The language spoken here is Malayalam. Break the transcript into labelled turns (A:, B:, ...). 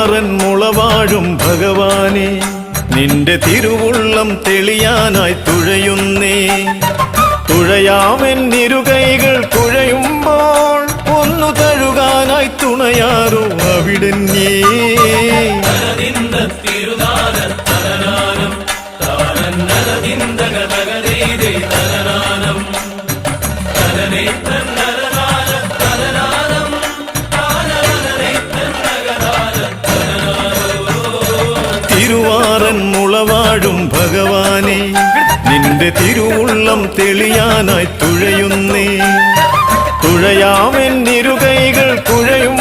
A: തിരുവാറൻ മുളവാഴും ഭഗവാനെ നിന്റെ തിരുവുള്ളം തെളിയാനായി തുഴയുന്നേ. തുഴയാമെൻ ഇരുകൈകൾ കുഴയുമ്പോൾ ഒന്നു തഴുകാനായി തുണയാറു അവിടന്നേ. തിരുവാറൻ മുളവാഴും ഭഗവാനെ നിന്റെ തിരുവുള്ളം തെളിയാനായി തുഴയുന്നേ. തുഴയാമെൻ ഇരുകൈകൾ കുഴയും